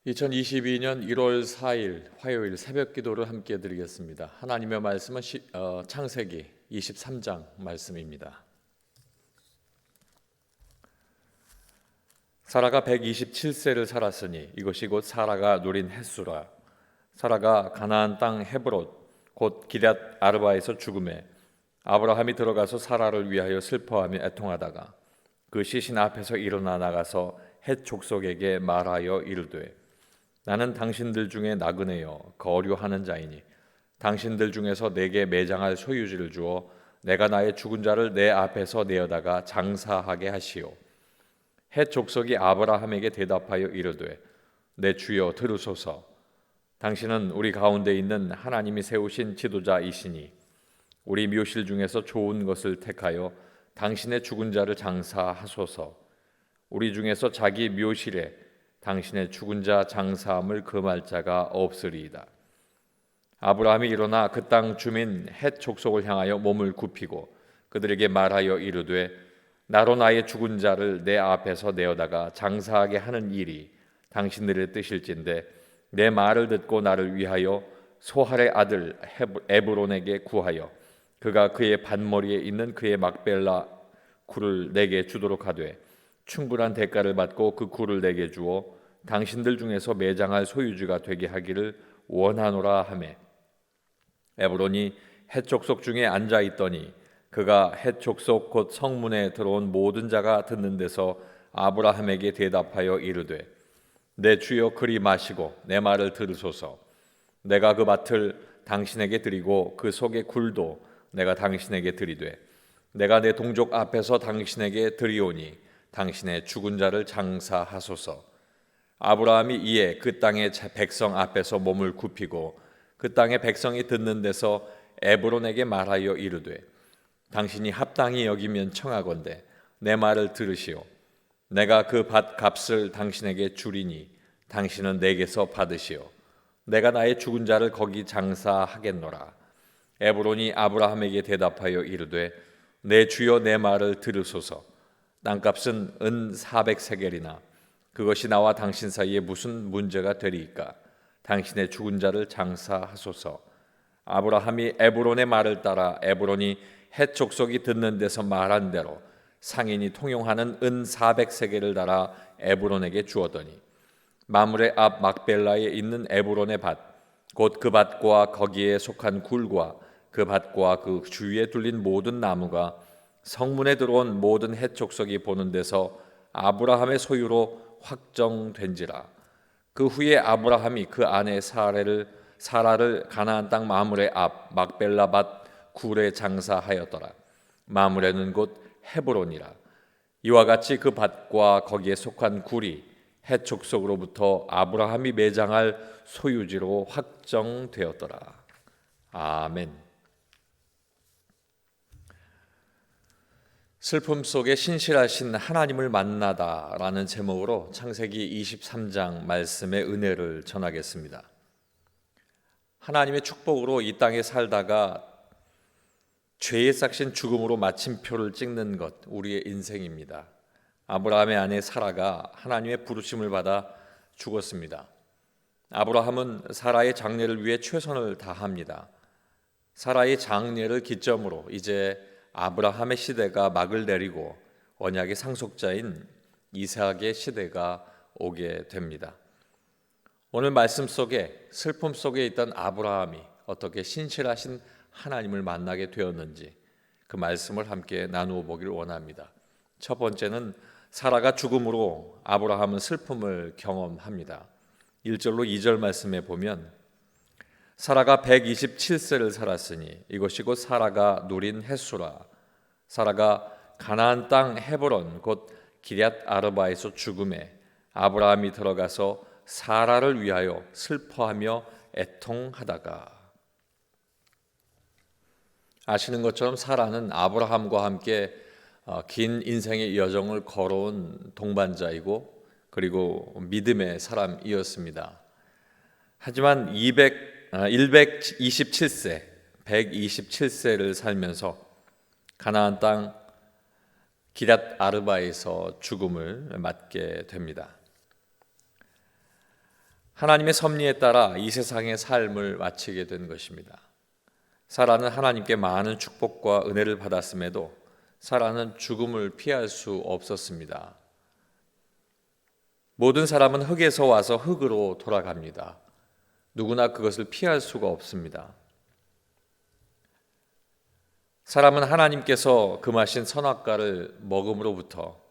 2022년 1월 4일 화요일 새벽 기도를 함께 드리겠습니다. 하나님의 말씀은 창세기 23장 말씀입니다. 사라가 127세를 살았으니 이것이 곧 사라가 누린 햇수라. 사라가 가나안 땅 헤브론 곧 기럇 아르바에서 죽음에 아브라함이 들어가서 사라를 위하여 슬퍼하며 애통하다가 그 시신 앞에서 일어나 나가서 헷 족속에게 말하여 이르되 나는 당신들 중에 나그네여 거류하는 자이니 당신들 중에서 내게 매장할 소유지를 주어 내가 나의 죽은 자를 내 앞에서 내어다가 장사하게 하시오. 헷 족속이 아브라함에게 대답하여 이르되 내 주여 들으소서. 당신은 우리 가운데 있는 하나님이 세우신 지도자이시니 우리 묘실 중에서 좋은 것을 택하여 당신의 죽은 자를 장사하소서. 우리 중에서 자기 묘실에 당신의 죽은 자 장사함을 금할 자가 없으리이다. 아브라함이 일어나 그 땅 주민 헷 족속을 향하여 몸을 굽히고 그들에게 말하여 이르되 나로 나의 죽은 자를 내 앞에서 내어다가 장사하게 하는 일이 당신들의 뜻일진데 내 말을 듣고 나를 위하여 소할의 아들 에브론에게 구하여 그가 그의 반머리에 있는 그의 막벨라 굴을 내게 주도록 하되 충분한 대가를 받고 그 굴을 내게 주어 당신들 중에서 매장할 소유주가 되게 하기를 원하노라 하매 에브론이 헷 족속 중에 앉아 있더니 그가 헷 족속 곧 성문에 들어온 모든 자가 듣는 데서 아브라함에게 대답하여 이르되 내 주여 그리 마시고 내 말을 들으소서. 내가 그 밭을 당신에게 드리고 그 속의 굴도 내가 당신에게 드리되 내가 내 동족 앞에서 당신에게 드리오니 당신의 죽은 자를 장사하소서. 아브라함이 이에 그 땅의 백성 앞에서 몸을 굽히고 그 땅의 백성이 듣는 데서 에브론에게 말하여 이르되 당신이 합당히 여기면 청하건대 내 말을 들으시오. 내가 그 밭 값을 당신에게 주리니 당신은 내게서 받으시오. 내가 나의 죽은 자를 거기 장사하겠노라. 에브론이 아브라함에게 대답하여 이르되 내 주여 내 말을 들으소서. 땅값은 은 400세겔이나 그것이 나와 당신 사이에 무슨 문제가 되리이까? 당신의 죽은 자를 장사하소서. 아브라함이 에브론의 말을 따라 에브론이 헷 족속이 듣는 데서 말한 대로 상인이 통용하는 은 400세겔을 달아 에브론에게 주었더니 마므레 앞 막벨라에 있는 에브론의 밭 곧 그 밭과 거기에 속한 굴과 그 밭과 그 주위에 둘린 모든 나무가 성문에 들어온 모든 헷 족속이 보는 데서 아브라함의 소유로 확정된지라. 그 후에 아브라함이 그 아내 사라를 가나안 땅 마므레 앞 막벨라 밭 굴에 장사하였더라. 마므레는 곧 헤브론이라. 이와 같이 그 밭과 거기에 속한 굴이 헷 족속으로부터 아브라함이 매장할 소유지로 확정되었더라. 아멘. 슬픔 속에 신실하신 하나님을 만나다라는 제목으로 창세기 23장 말씀의 은혜를 전하겠습니다. 하나님의 축복으로 이 땅에 살다가 죄에 싹신 죽음으로 마침표를 찍는 것, 우리의 인생입니다. 아브라함의 아내 사라가 하나님의 부르심을 받아 죽었습니다. 아브라함은 사라의 장례를 위해 최선을 다합니다. 사라의 장례를 기점으로 이제 아브라함의 시대가 막을 내리고 언약의 상속자인 이삭의 시대가 오게 됩니다. 오늘 말씀 속에 슬픔 속에 있던 아브라함이 어떻게 신실하신 하나님을 만나게 되었는지 그 말씀을 함께 나누어 보기를 원합니다. 첫 번째는 사라가 죽음으로 아브라함은 슬픔을 경험합니다. 1절로 2절 말씀에 보면 사라가 127세를 살았으니 이것이 곧 사라가 누린 햇수라. 사라가 가나안 땅 헤브론 곧 기럇 아르바에서 죽음에 아브라함이 들어가서 사라를 위하여 슬퍼하며 애통하다가. 아시는 것처럼 사라는 아브라함과 함께 긴 인생의 여정을 걸어온 동반자이고 그리고 믿음의 사람이었습니다. 하지만 127세를 살면서 가나안 땅 기럇 아르바에서 죽음을 맞게 됩니다. 하나님의 섭리에 따라 이 세상의 삶을 마치게 된 것입니다. 사라는 하나님께 많은 축복과 은혜를 받았음에도 사라는 죽음을 피할 수 없었습니다. 모든 사람은 흙에서 와서 흙으로 돌아갑니다. 누구나 그것을 피할 수가 없습니다. 사람은 하나님께서 금하신 선악과를 먹음으로부터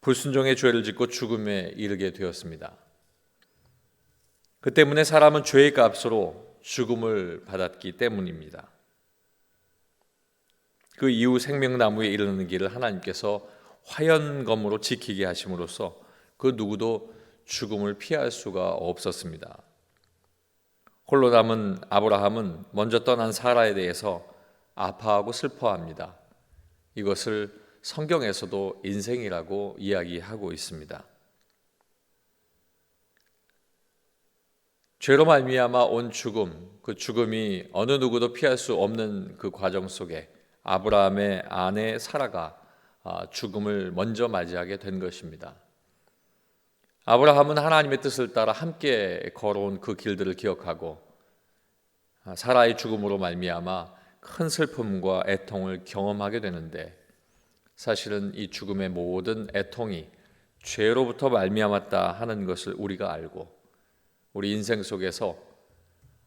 불순종의 죄를 짓고 죽음에 이르게 되었습니다. 그 때문에 사람은 죄의 값으로 죽음을 받았기 때문입니다. 그 이후 생명나무에 이르는 길을 하나님께서 화연검으로 지키게 하심으로써 그 누구도 죽음을 피할 수가 없었습니다. 홀로 남은 아브라함은 먼저 떠난 사라에 대해서 아파하고 슬퍼합니다. 이것을 성경에서도 인생이라고 이야기하고 있습니다. 죄로 말미암아 온 죽음, 그 죽음이 어느 누구도 피할 수 없는 그 과정 속에 아브라함의 아내 사라가 죽음을 먼저 맞이하게 된 것입니다. 아브라함은 하나님의 뜻을 따라 함께 걸어온 그 길들을 기억하고 사라의 죽음으로 말미암아 큰 슬픔과 애통을 경험하게 되는데, 사실은 이 죽음의 모든 애통이 죄로부터 말미암았다 하는 것을 우리가 알고, 우리 인생 속에서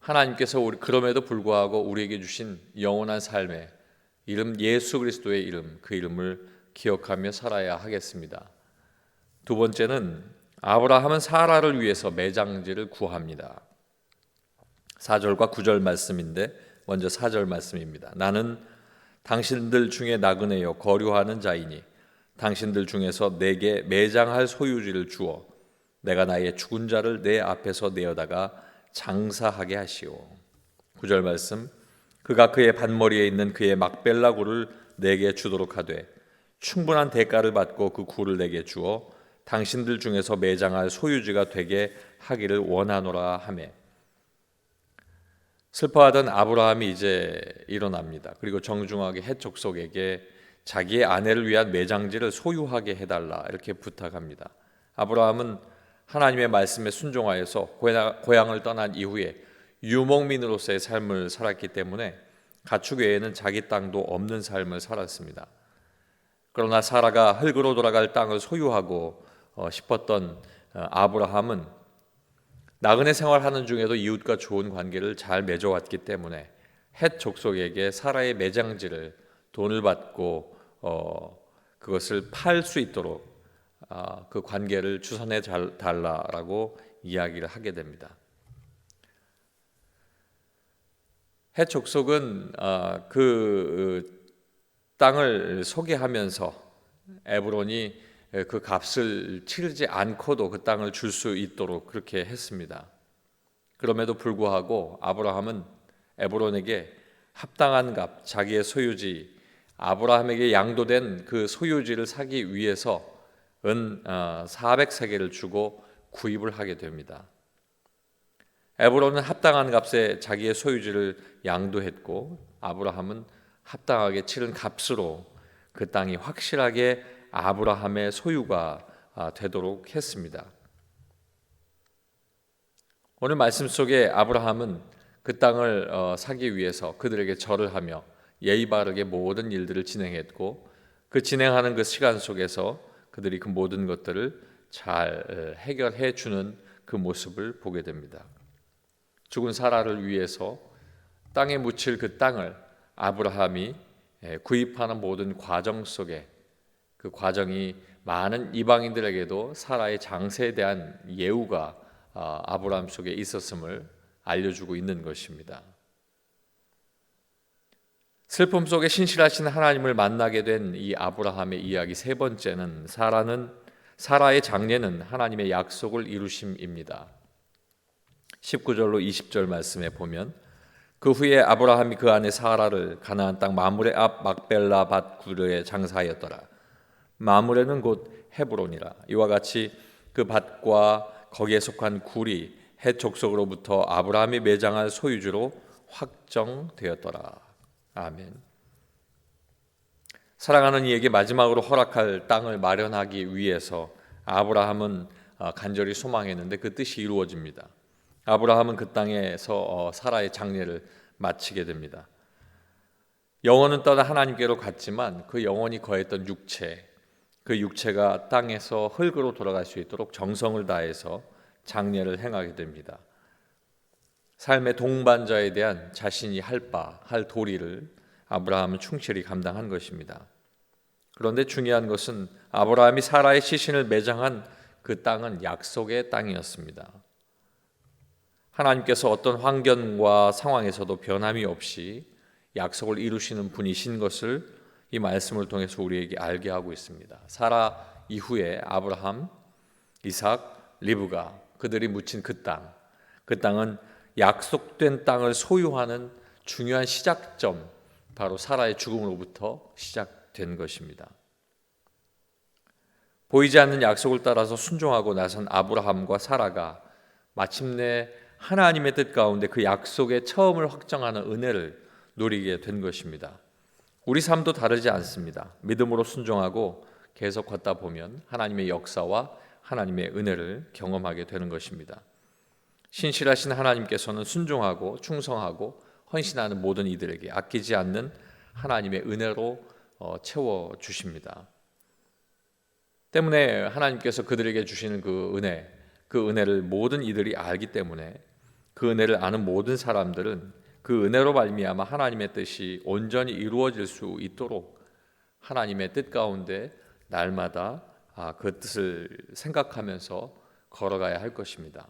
하나님께서 그럼에도 불구하고 우리에게 주신 영원한 삶의 이름 예수 그리스도의 이름, 그 이름을 기억하며 살아야 하겠습니다. 두 번째는 아브라함은 사라를 위해서 매장지를 구합니다. 4절과 9절 말씀인데 먼저 4절 말씀입니다. 나는 당신들 중에 나그네여 거류하는 자이니 당신들 중에서 내게 매장할 소유지를 주어 내가 나의 죽은 자를 내 앞에서 내어다가 장사하게 하시오. 9절 말씀, 그가 그의 반머리에 있는 그의 막벨라 굴을 내게 주도록 하되 충분한 대가를 받고 그 굴을 내게 주어 당신들 중에서 매장할 소유지가 되게 하기를 원하노라 하매. 슬퍼하던 아브라함이 이제 일어납니다. 그리고 정중하게 헷 족속에게 자기의 아내를 위한 매장지를 소유하게 해달라 이렇게 부탁합니다. 아브라함은 하나님의 말씀에 순종하여서 고향을 떠난 이후에 유목민으로서의 삶을 살았기 때문에 가축 외에는 자기 땅도 없는 삶을 살았습니다. 그러나 사라가 흙으로 돌아갈 땅을 소유하고 싶었던 아브라함은 나그네 생활하는 중에도 이웃과 좋은 관계를 잘 맺어왔기 때문에 헷 족속에게 사라의 매장지를 돈을 받고 그것을 팔 수 있도록 그 관계를 주선해 달라라고 이야기를 하게 됩니다. 헷 족속은 그 땅을 소개하면서 에브론이 그 값을 치르지 않고도 그 땅을 줄 수 있도록 그렇게 했습니다. 그럼에도 불구하고 아브라함은 에브론에게 합당한 값, 자기의 소유지, 아브라함에게 양도된 그 소유지를 사기 위해서 은 400세겔을 주고 구입을 하게 됩니다. 에브론은 합당한 값에 자기의 소유지를 양도했고, 아브라함은 합당하게 치른 값으로 그 땅이 확실하게 아브라함의 소유가 되도록 했습니다. 오늘 말씀 속에 아브라함은 그 땅을 사기 위해서 그들에게 절을 하며 예의 바르게 모든 일들을 진행했고, 그 진행하는 그 시간 속에서 그들이 그 모든 것들을 잘 해결해 주는 그 모습을 보게 됩니다. 죽은 사라를 위해서 땅에 묻힐 그 땅을 아브라함이 구입하는 모든 과정 속에, 그 과정이 많은 이방인들에게도 사라의 장세에 대한 예우가 아브라함 속에 있었음을 알려주고 있는 것입니다. 슬픔 속에 신실하신 하나님을 만나게 된 이 아브라함의 이야기 세 번째는 사라의 장례는 하나님의 약속을 이루심입니다. 19절로 20절 말씀에 보면, 그 후에 아브라함이 그 아내 사라를 가나안 땅 마므레 앞 막벨라 밭 굴에 장사하였더라. 마므레는 곧 헤브론이라. 이와 같이 그 밭과 거기에 속한 굴이 헷 족속으로부터 아브라함이 매장할 소유주로 확정되었더라. 아멘. 사랑하는 이에게 마지막으로 허락할 땅을 마련하기 위해서 아브라함은 간절히 소망했는데 그 뜻이 이루어집니다. 아브라함은 그 땅에서 사라의 장례를 마치게 됩니다. 영혼은 떠나 하나님께로 갔지만 그 영혼이 거했던 육체, 그 육체가 땅에서 흙으로 돌아갈 수 있도록 정성을 다해서 장례를 행하게 됩니다. 삶의 동반자에 대한 자신이 할 도리를 아브라함은 충실히 감당한 것입니다. 그런데 중요한 것은 아브라함이 사라의 시신을 매장한 그 땅은 약속의 땅이었습니다. 하나님께서 어떤 환경과 상황에서도 변함이 없이 약속을 이루시는 분이신 것을 이 말씀을 통해서 우리에게 알게 하고 있습니다. 사라 이후에 아브라함, 이삭, 리브가 그들이 묻힌 그 땅은 약속된 땅을 소유하는 중요한 시작점, 바로 사라의 죽음으로부터 시작된 것입니다. 보이지 않는 약속을 따라서 순종하고 나선 아브라함과 사라가 마침내 하나님의 뜻 가운데 그 약속의 처음을 확정하는 은혜를 누리게 된 것입니다. 우리 삶도 다르지 않습니다. 믿음으로 순종하고 계속 걷다 보면 하나님의 역사와 하나님의 은혜를 경험하게 되는 것입니다. 신실하신 하나님께서는 순종하고 충성하고 헌신하는 모든 이들에게 아끼지 않는 하나님의 은혜로 채워주십니다. 때문에 하나님께서 그들에게 주시는 그 은혜를 모든 이들이 알기 때문에 그 은혜를 아는 모든 사람들은 그 은혜로 말미암아 하나님의 뜻이 온전히 이루어질 수 있도록 하나님의 뜻 가운데 날마다 그 뜻을 생각하면서 걸어가야 할 것입니다.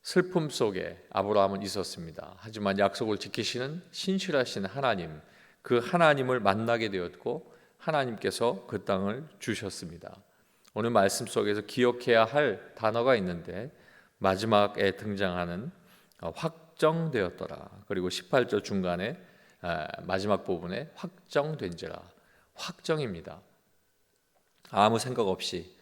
슬픔 속에 아브라함은 있었습니다. 하지만 약속을 지키시는 신실하신 하나님, 그 하나님을 만나게 되었고 하나님께서 그 땅을 주셨습니다. 오늘 말씀 속에서 기억해야 할 단어가 있는데 마지막에 등장하는 확정되었더라. 그리고 18절 중간에 마지막 부분에 확정된지라. 확정입니다. 아무 생각 없이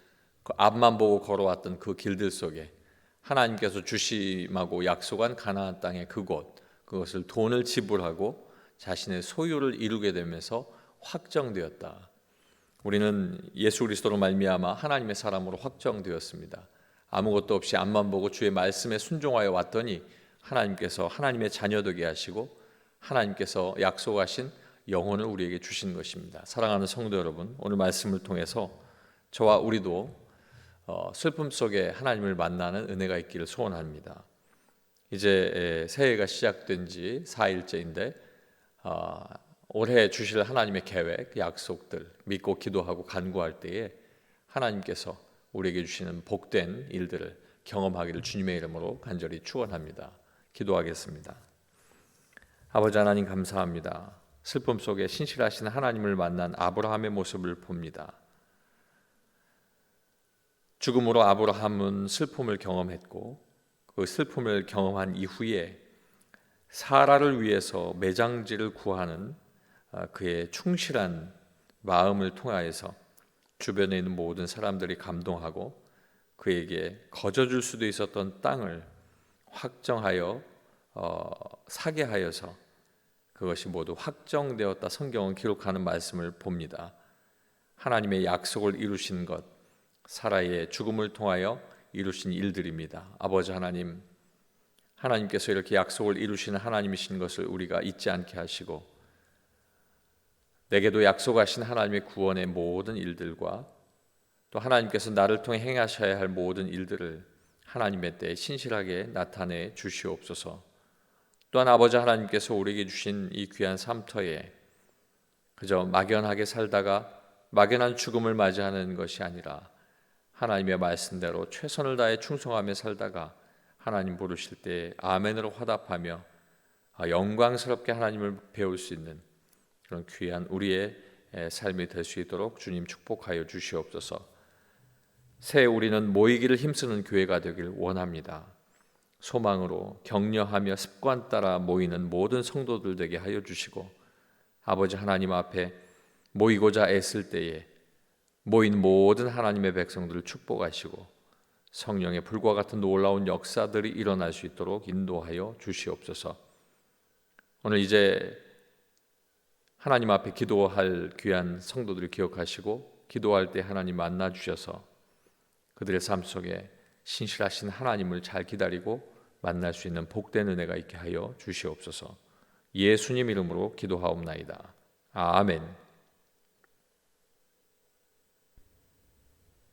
그 앞만 보고 걸어왔던 그 길들 속에 하나님께서 주심하고 약속한 가나안 땅의 그것을 돈을 지불하고 자신의 소유를 이루게 되면서 확정되었다. 우리는 예수 그리스도로 말미암아 하나님의 사람으로 확정되었습니다. 아무것도 없이 앞만 보고 주의 말씀에 순종하여 왔더니 하나님께서 하나님의 자녀 되게 하시고 하나님께서 약속하신 영혼을 우리에게 주신 것입니다. 사랑하는 성도 여러분, 오늘 말씀을 통해서 저와 우리도 슬픔 속에 하나님을 만나는 은혜가 있기를 소원합니다. 이제 새해가 시작된 지 4일째인데 올해 주실 하나님의 계획, 약속들 믿고 기도하고 간구할 때에 하나님께서 우리에게 주시는 복된 일들을 경험하기를 주님의 이름으로 간절히 축원합니다. 기도하겠습니다. 아버지 하나님 감사합니다. 슬픔 속에 신실하신 하나님을 만난 아브라함의 모습을 봅니다. 죽음으로 아브라함은 슬픔을 경험했고 그 슬픔을 경험한 이후에 사라를 위해서 매장지를 구하는 그의 충실한 마음을 통하여서 주변에 있는 모든 사람들이 감동하고 그에게 거저줄 수도 있었던 땅을 확정하여 사게 하여서 그것이 모두 확정되었다. 성경은 기록하는 말씀을 봅니다. 하나님의 약속을 이루신 것, 사라의 죽음을 통하여 이루신 일들입니다. 아버지 하나님, 하나님께서 이렇게 약속을 이루시는 하나님이신 것을 우리가 잊지 않게 하시고 내게도 약속하신 하나님의 구원의 모든 일들과 또 하나님께서 나를 통해 행하셔야 할 모든 일들을 하나님의 때에 신실하게 나타내 주시옵소서. 또한 아버지 하나님께서 우리에게 주신 이 귀한 삶터에 그저 막연하게 살다가 막연한 죽음을 맞이하는 것이 아니라 하나님의 말씀대로 최선을 다해 충성하며 살다가 하나님 부르실 때 아멘으로 화답하며 영광스럽게 하나님을 배울 수 있는 그런 귀한 우리의 삶이 될 수 있도록 주님 축복하여 주시옵소서. 새해 우리는 모이기를 힘쓰는 교회가 되길 원합니다. 소망으로 격려하며 습관 따라 모이는 모든 성도들 되게 하여 주시고 아버지 하나님 앞에 모이고자 애쓸 때에 모인 모든 하나님의 백성들을 축복하시고 성령의 불과 같은 놀라운 역사들이 일어날 수 있도록 인도하여 주시옵소서. 오늘 이제 하나님 앞에 기도할 귀한 성도들을 기억하시고 기도할 때 하나님 만나 주셔서 그들의 삶 속에 신실하신 하나님을 잘 기다리고 만날 수 있는 복된 은혜가 있게 하여 주시옵소서. 예수님 이름으로 기도하옵나이다. 아멘.